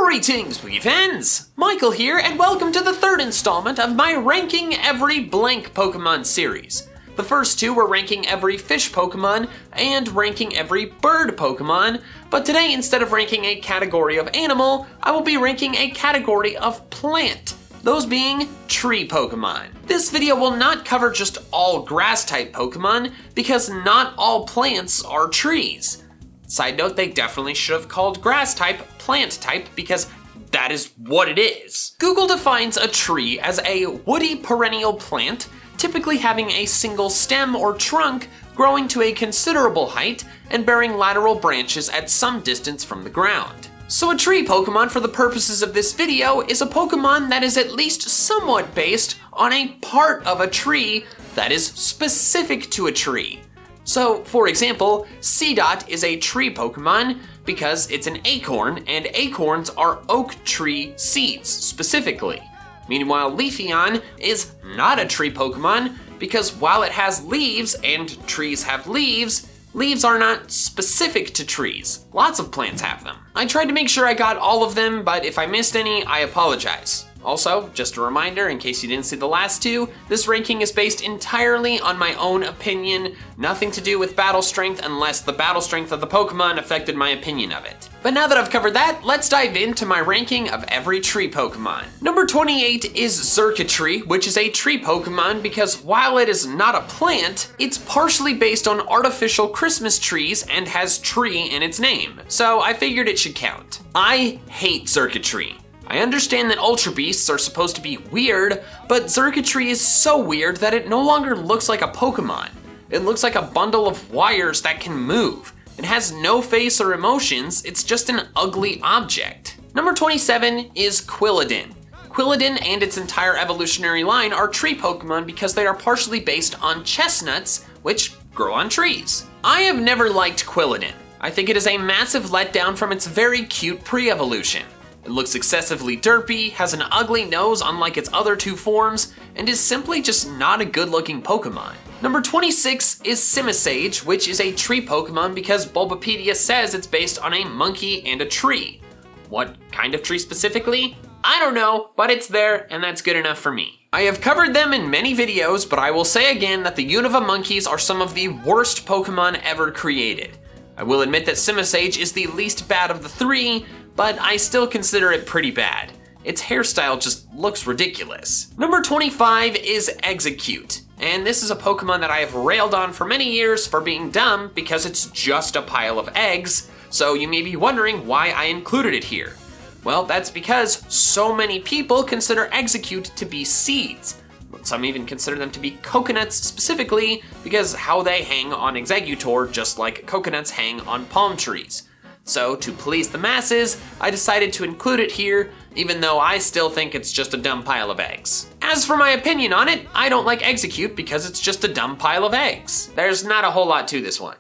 Greetings, Wii fans! Michael here, and welcome to the third installment of my Ranking Every Blank Pokemon series. The first two were ranking every fish Pokemon and ranking every bird Pokemon, but today instead of ranking a category of animal, I will be ranking a category of plant, those being tree Pokemon. This video will not cover just all grass-type Pokemon, because not all plants are trees. Side note, they definitely should have called grass type plant type because that is what it is. Google defines a tree as a woody perennial plant, typically having a single stem or trunk growing to a considerable height and bearing lateral branches at some distance from the ground. So a tree Pokemon for the purposes of this video is a Pokemon that is at least somewhat based on a part of a tree that is specific to a tree. So, for example, Seedot is a tree Pokemon because it's an acorn, and acorns are oak tree seeds, specifically. Meanwhile, Leafeon is not a tree Pokemon because while it has leaves, and trees have leaves, leaves are not specific to trees. Lots of plants have them. I tried to make sure I got all of them, but if I missed any, I apologize. Also, just a reminder, in case you didn't see the last two, this ranking is based entirely on my own opinion, nothing to do with battle strength unless the battle strength of the Pokemon affected my opinion of it. But now that I've covered that, let's dive into my ranking of every tree Pokemon. Number 28 is Xurkitree, which is a tree Pokemon because while it is not a plant, it's partially based on artificial Christmas trees and has tree in its name, so I figured it should count. I hate Xurkitree. I understand that Ultra Beasts are supposed to be weird, but Xurkitree is so weird that it no longer looks like a Pokemon. It looks like a bundle of wires that can move. It has no face or emotions, it's just an ugly object. Number 27 is Quilladin. Quilladin and its entire evolutionary line are tree Pokemon because they are partially based on chestnuts, which grow on trees. I have never liked Quilladin. I think it is a massive letdown from its very cute pre-evolution. It looks excessively derpy, has an ugly nose unlike its other two forms, and is simply just not a good-looking Pokemon. Number 26 is Simisage, which is a tree Pokemon because Bulbapedia says it's based on a monkey and a tree. What kind of tree specifically? I don't know, but it's there, and that's good enough for me. I have covered them in many videos, but I will say again that the Unova monkeys are some of the worst Pokemon ever created. I will admit that Simisage is the least bad of the three, but I still consider it pretty bad. Its hairstyle just looks ridiculous. Number 25 is Exeggcute, and this is a Pokemon that I have railed on for many years for being dumb because it's just a pile of eggs, so you may be wondering why I included it here. Well, that's because so many people consider Exeggcute to be seeds. Some even consider them to be coconuts specifically because how they hang on Exeggutor just like coconuts hang on palm trees. So, to please the masses, I decided to include it here, even though I still think it's just a dumb pile of eggs. As for my opinion on it, I don't like Exeggcute because it's just a dumb pile of eggs. There's not a whole lot to this one.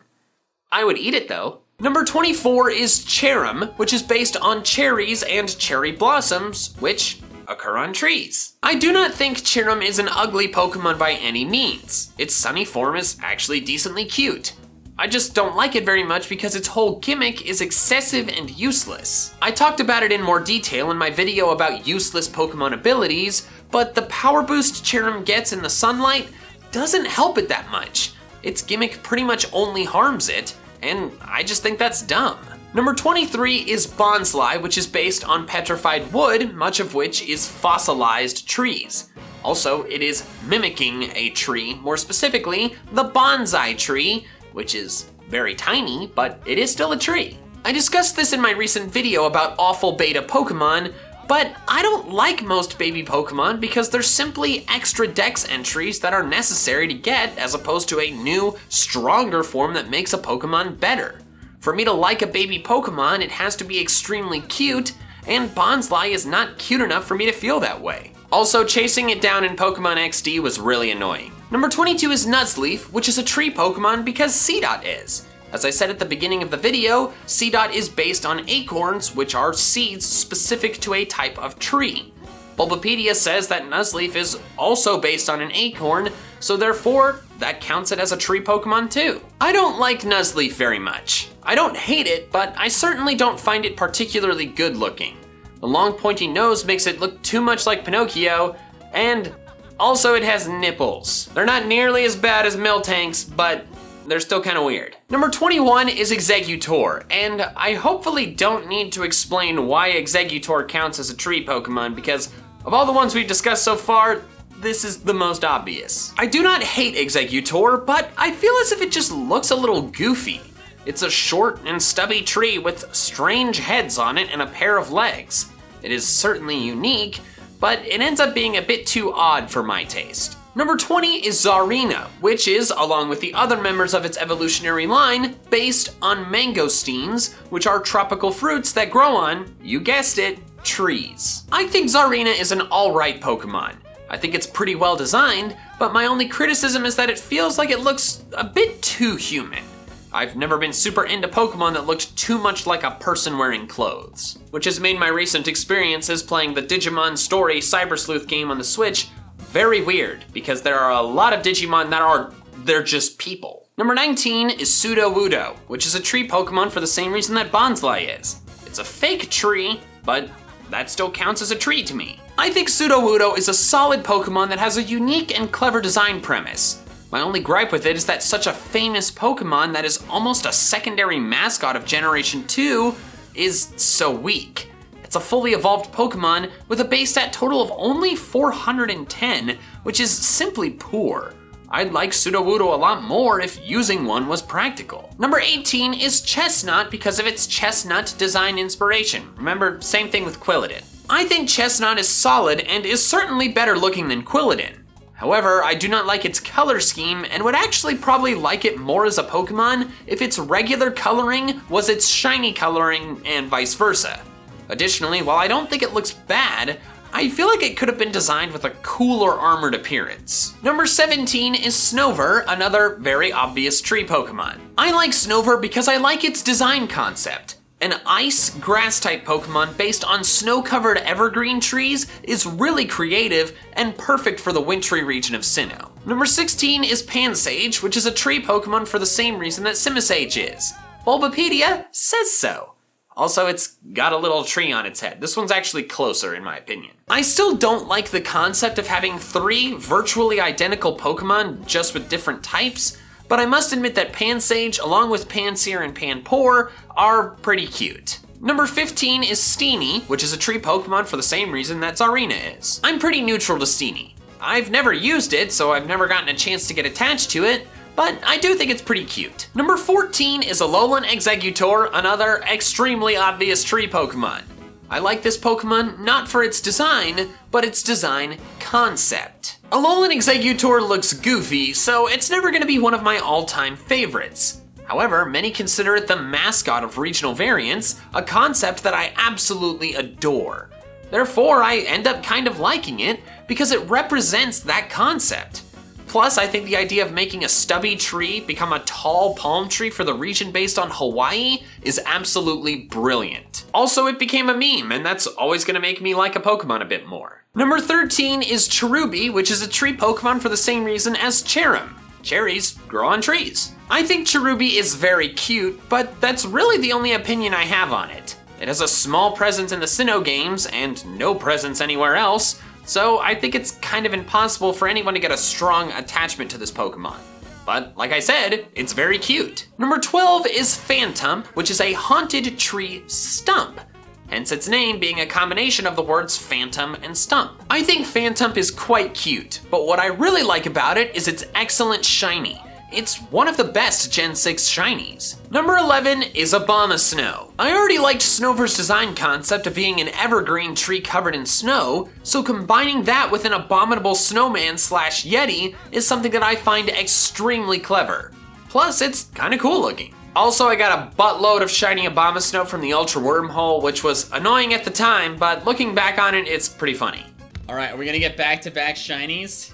I would eat it though. Number 24 is Cherrim, which is based on cherries and cherry blossoms, which occur on trees. I do not think Cherrim is an ugly Pokemon by any means. Its sunny form is actually decently cute. I just don't like it very much because its whole gimmick is excessive and useless. I talked about it in more detail in my video about useless Pokemon abilities, but the power boost Cherrim gets in the sunlight doesn't help it that much. Its gimmick pretty much only harms it, and I just think that's dumb. Number 23 is Bonsly, which is based on petrified wood, much of which is fossilized trees. Also, it is mimicking a tree, more specifically, the bonsai tree, which is very tiny, but it is still a tree. I discussed this in my recent video about awful beta Pokemon, but I don't like most baby Pokemon because they're simply extra dex entries that are necessary to get as opposed to a new, stronger form that makes a Pokemon better. For me to like a baby Pokemon, it has to be extremely cute, and Bonsly is not cute enough for me to feel that way. Also, chasing it down in Pokemon XD was really annoying. Number 22 is Nuzleaf, which is a tree Pokemon because Seedot is. As I said at the beginning of the video, Seedot is based on acorns, which are seeds specific to a type of tree. Bulbapedia says that Nuzleaf is also based on an acorn, so therefore, that counts it as a tree Pokemon too. I don't like Nuzleaf very much. I don't hate it, but I certainly don't find it particularly good looking. The long pointy nose makes it look too much like Pinocchio, and also it has nipples. They're not nearly as bad as Miltank's, but they're still kind of weird. Number 21 is Exeggutor, and I hopefully don't need to explain why Exeggutor counts as a tree Pokemon, because of all the ones we've discussed so far, this is the most obvious. I do not hate Exeggutor, but I feel as if it just looks a little goofy. It's a short and stubby tree with strange heads on it and a pair of legs. It is certainly unique, but it ends up being a bit too odd for my taste. Number 20 is Tsareena, which is, along with the other members of its evolutionary line, based on mangosteens, which are tropical fruits that grow on, you guessed it, trees. I think Tsareena is an alright Pokemon. I think it's pretty well designed, but my only criticism is that it feels like it looks a bit too human. I've never been super into Pokemon that looked too much like a person wearing clothes, which has made my recent experiences playing the Digimon Story Cyber Sleuth game on the Switch very weird, because there are a lot of Digimon that they're just people. Number 19 is Sudowoodo, which is a tree Pokemon for the same reason that Bonsly is. It's a fake tree, but that still counts as a tree to me. I think Sudowoodo is a solid Pokemon that has a unique and clever design premise. My only gripe with it is that such a famous Pokemon that is almost a secondary mascot of Generation 2 is so weak. It's a fully evolved Pokemon with a base stat total of only 410, which is simply poor. I'd like Sudowoodo a lot more if using one was practical. Number 18 is Chesnaught because of its chestnut design inspiration. Remember, same thing with Quilladin. I think Chesnaught is solid and is certainly better looking than Quilladin. However, I do not like its color scheme and would actually probably like it more as a Pokemon if its regular coloring was its shiny coloring and vice versa. Additionally, while I don't think it looks bad, I feel like it could have been designed with a cooler armored appearance. Number 17 is Snover, another very obvious tree Pokemon. I like Snover because I like its design concept. An ice grass type Pokemon based on snow-covered evergreen trees is really creative and perfect for the wintry region of Sinnoh. Number 16 is Pansage, which is a tree Pokemon for the same reason that Simisage is. Bulbapedia says so. Also, it's got a little tree on its head. This one's actually closer in my opinion. I still don't like the concept of having 3 virtually identical Pokemon just with different types, but I must admit that Pansage, along with Pansear and Panpour, are pretty cute. Number 15 is Steenee, which is a tree Pokemon for the same reason that Tsareena is. I'm pretty neutral to Steenee. I've never used it, so I've never gotten a chance to get attached to it, but I do think it's pretty cute. Number 14 is Alolan Exeggutor, another extremely obvious tree Pokemon. I like this Pokemon not for its design, but its design concept. Alolan Exeggutor looks goofy, so it's never gonna be one of my all-time favorites. However, many consider it the mascot of regional variants, a concept that I absolutely adore. Therefore, I end up kind of liking it because it represents that concept. Plus, I think the idea of making a stubby tree become a tall palm tree for the region based on Hawaii is absolutely brilliant. Also, it became a meme, and that's always gonna make me like a Pokemon a bit more. Number 13 is Cherubi, which is a tree Pokemon for the same reason as Cherrim. Cherries grow on trees. I think Cherubi is very cute, but that's really the only opinion I have on it. It has a small presence in the Sinnoh games and no presence anywhere else, so I think it's kind of impossible for anyone to get a strong attachment to this Pokemon. But like I said, it's very cute. Number 12 is Phantump, which is a haunted tree stump. Hence its name being a combination of the words phantom and stump. I think Phantump is quite cute, but what I really like about it is its excellent shiny. It's one of the best Gen 6 shinies. Number 11 is Abomasnow. I already liked Snover's design concept of being an evergreen tree covered in snow, so combining that with an abominable snowman slash yeti is something that I find extremely clever. Plus, it's kinda cool looking. Also, I got a buttload of shiny Abomasnow from the Ultra Wormhole, which was annoying at the time, but looking back on it, it's pretty funny. All right, are we gonna get back-to-back shinies?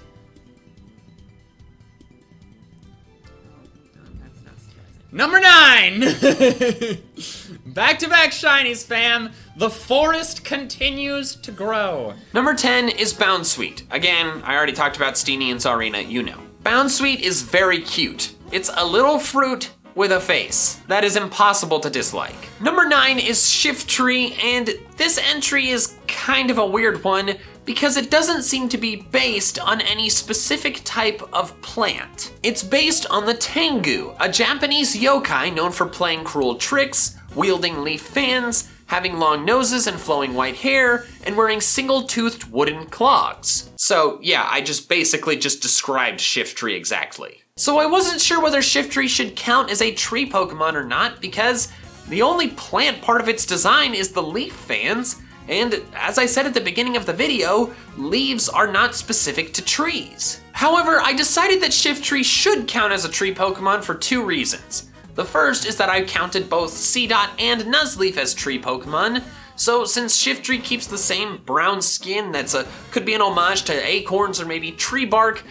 Number 9! Back-to-back shinies, fam. The forest continues to grow. Number 10 is Bounsweet. Again, I already talked about Steenee and Tsareena, you know. Bounsweet is very cute. It's a little fruit with a face. That is impossible to dislike. Number 9 is Shiftry, and this entry is kind of a weird one because it doesn't seem to be based on any specific type of plant. It's based on the Tengu, a Japanese yokai known for playing cruel tricks, wielding leaf fans, having long noses and flowing white hair, and wearing single-toothed wooden clogs. So yeah, I basically just described Shiftry exactly. So I wasn't sure whether Shiftry should count as a tree Pokemon or not because the only plant part of its design is the leaf fans, and as I said at the beginning of the video, leaves are not specific to trees. However, I decided that Shiftry should count as a tree Pokemon for 2 reasons. The first is that I counted both Seedot and Nuzleaf as tree Pokemon, so since Shiftry keeps the same brown skin could be an homage to acorns or maybe tree bark,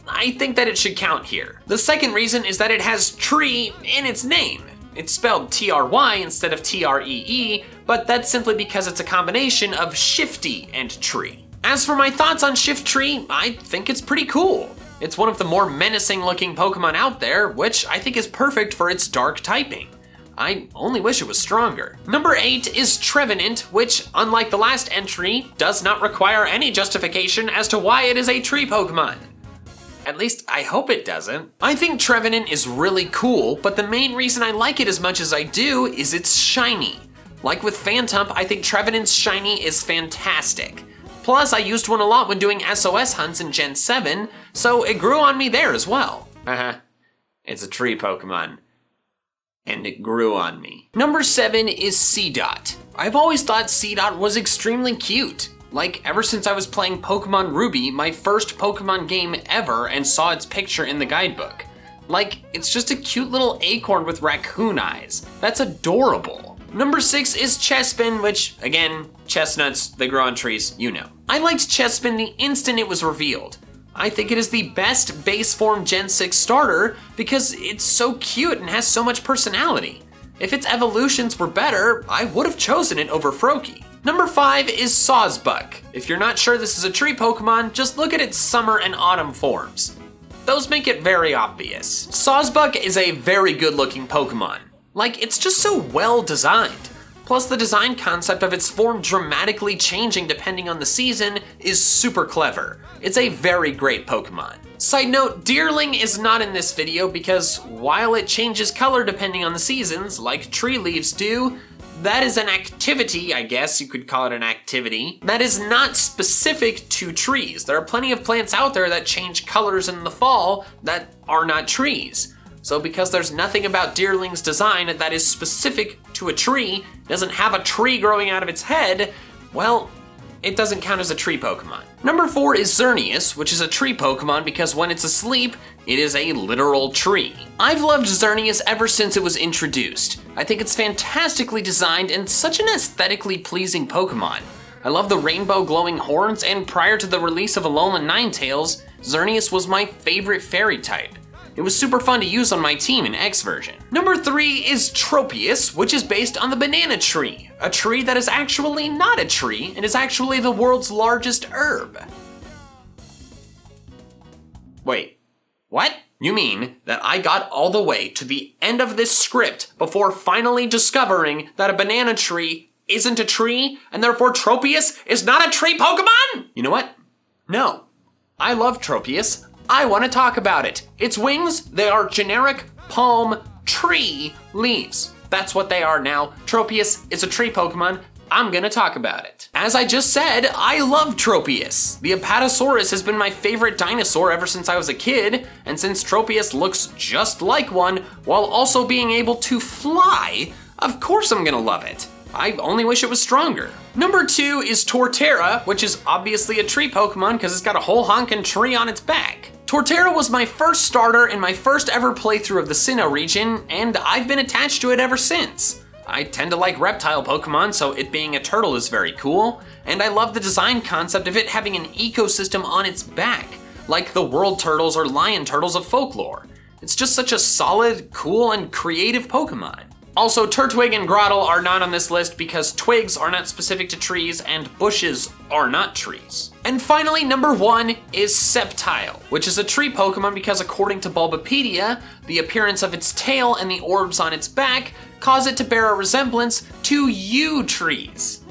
I think that it should count here. The second reason is that it has tree in its name. It's spelled T-R-Y instead of T-R-E-E, but that's simply because it's a combination of shifty and tree. As for my thoughts on Shiftry, I think it's pretty cool. It's one of the more menacing looking Pokemon out there, which I think is perfect for its dark typing. I only wish it was stronger. Number 8 is Trevenant, which, unlike the last entry, does not require any justification as to why it is a tree Pokemon. At least, I hope it doesn't. I think Trevenant is really cool, but the main reason I like it as much as I do is it's shiny. Like with Phantump, I think Trevenant's shiny is fantastic. Plus, I used one a lot when doing SOS hunts in Gen 7, so it grew on me there as well. It's a tree Pokemon. And it grew on me. Number 7 is Seedot. I've always thought Seedot was extremely cute. Like, ever since I was playing Pokemon Ruby, my first Pokemon game ever, and saw its picture in the guidebook. Like, it's just a cute little acorn with raccoon eyes. That's adorable. Number 6 is Chespin, which, again, chestnuts, they grow on trees, you know. I liked Chespin the instant it was revealed. I think it is the best base form Gen 6 starter because it's so cute and has so much personality. If its evolutions were better, I would have chosen it over Froakie. Number 5 is Sawsbuck. If you're not sure this is a tree Pokemon, just look at its summer and autumn forms. Those make it very obvious. Sawsbuck is a very good looking Pokemon. Like, it's just so well designed. Plus, the design concept of its form dramatically changing depending on the season is super clever. It's a very great Pokemon. Side note, Deerling is not in this video because while it changes color depending on the seasons, like tree leaves do, that is an activity, I guess you could call it an activity, that is not specific to trees. There are plenty of plants out there that change colors in the fall that are not trees. So because there's nothing about Deerling's design that is specific to a tree, doesn't have a tree growing out of its head, well, it doesn't count as a tree Pokemon. Number 4 is Xerneas, which is a tree Pokemon because when it's asleep, it is a literal tree. I've loved Xerneas ever since it was introduced. I think it's fantastically designed and such an aesthetically pleasing Pokemon. I love the rainbow glowing horns, and prior to the release of Alolan Ninetales, Xerneas was my favorite fairy type. It was super fun to use on my team in X version. Number 3 is Tropius, which is based on the banana tree, a tree that is actually not a tree and is actually the world's largest herb. Wait, what? You mean that I got all the way to the end of this script before finally discovering that a banana tree isn't a tree and therefore Tropius is not a tree Pokemon? You know what? No. I love Tropius. I want to talk about it. Its wings, they are generic palm tree leaves. That's what they are now. Tropius is a tree Pokemon. I'm gonna talk about it. As I just said, I love Tropius. The Apatosaurus has been my favorite dinosaur ever since I was a kid, and since Tropius looks just like one while also being able to fly, of course I'm gonna love it. I only wish it was stronger. Number 2 is Torterra, which is obviously a tree Pokemon because it's got a whole honkin' tree on its back. Torterra was my first starter in my first ever playthrough of the Sinnoh region, and I've been attached to it ever since. I tend to like reptile Pokemon, so it being a turtle is very cool, and I love the design concept of it having an ecosystem on its back, like the world turtles or lion turtles of folklore. It's just such a solid, cool, and creative Pokemon. Also, Turtwig and Grottle are not on this list because twigs are not specific to trees and bushes are not trees. And finally, number 1 is Sceptile, which is a tree Pokemon because according to Bulbapedia, the appearance of its tail and the orbs on its back cause it to bear a resemblance to yew trees.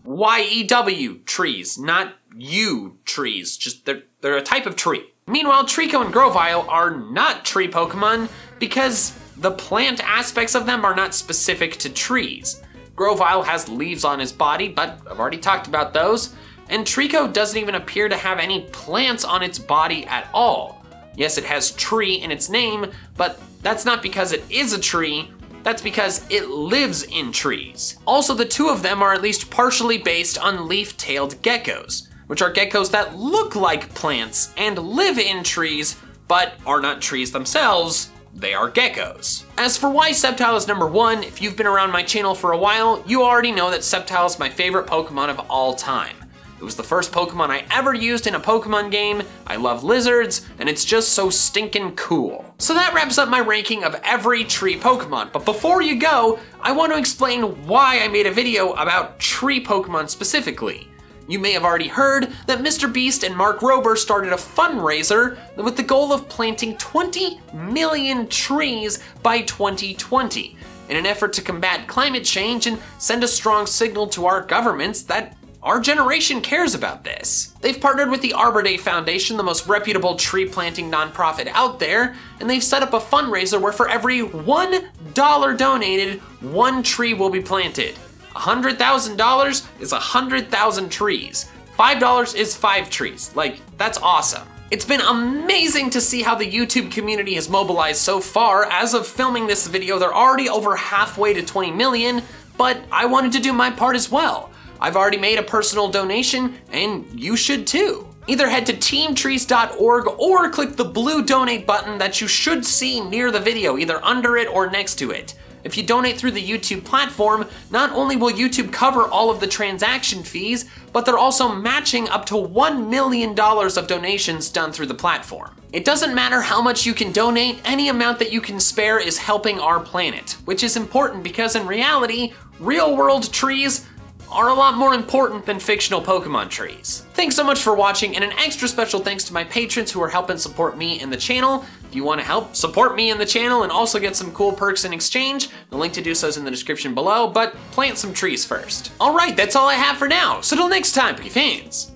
Y-E-W trees, not yew trees, just they're a type of tree. Meanwhile, Treecko and Grovyle are not tree Pokemon because the plant aspects of them are not specific to trees. Grovyle has leaves on his body, but I've already talked about those, and Treecko doesn't even appear to have any plants on its body at all. Yes, it has tree in its name, but that's not because it is a tree, that's because it lives in trees. Also, the two of them are at least partially based on leaf-tailed geckos, which are geckos that look like plants and live in trees, but are not trees themselves. They are geckos. As for why Sceptile is number 1, if you've been around my channel for a while, you already know that Sceptile is my favorite Pokemon of all time. It was the first Pokemon I ever used in a Pokemon game, I love lizards, and it's just so stinking cool. So that wraps up my ranking of every tree Pokemon, but before you go, I want to explain why I made a video about tree Pokemon specifically. You may have already heard that Mr. Beast and Mark Rober started a fundraiser with the goal of planting 20 million trees by 2020 in an effort to combat climate change and send a strong signal to our governments that our generation cares about this. They've partnered with the Arbor Day Foundation, the most reputable tree planting nonprofit out there, and they've set up a fundraiser where for every $1 donated, 1 tree will be planted. $100,000 is 100,000 trees. $5 is 5 trees. Like, that's awesome. It's been amazing to see how the YouTube community has mobilized so far. As of filming this video, they're already over halfway to 20 million, but I wanted to do my part as well. I've already made a personal donation, and you should too. Either head to teamtrees.org or click the blue donate button that you should see near the video, either under it or next to it. If you donate through the YouTube platform, not only will YouTube cover all of the transaction fees, but they're also matching up to $1 million of donations done through the platform. It doesn't matter how much you can donate, any amount that you can spare is helping our planet, which is important because in reality, real-world trees are a lot more important than fictional Pokemon trees. Thanks so much for watching, and an extra special thanks to my patrons who are helping support me and the channel. If you want to help support me and the channel and also get some cool perks in exchange, the link to do so is in the description below, but plant some trees first. Alright, that's all I have for now, so till next time, Poke fans.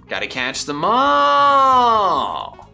Gotta catch them all!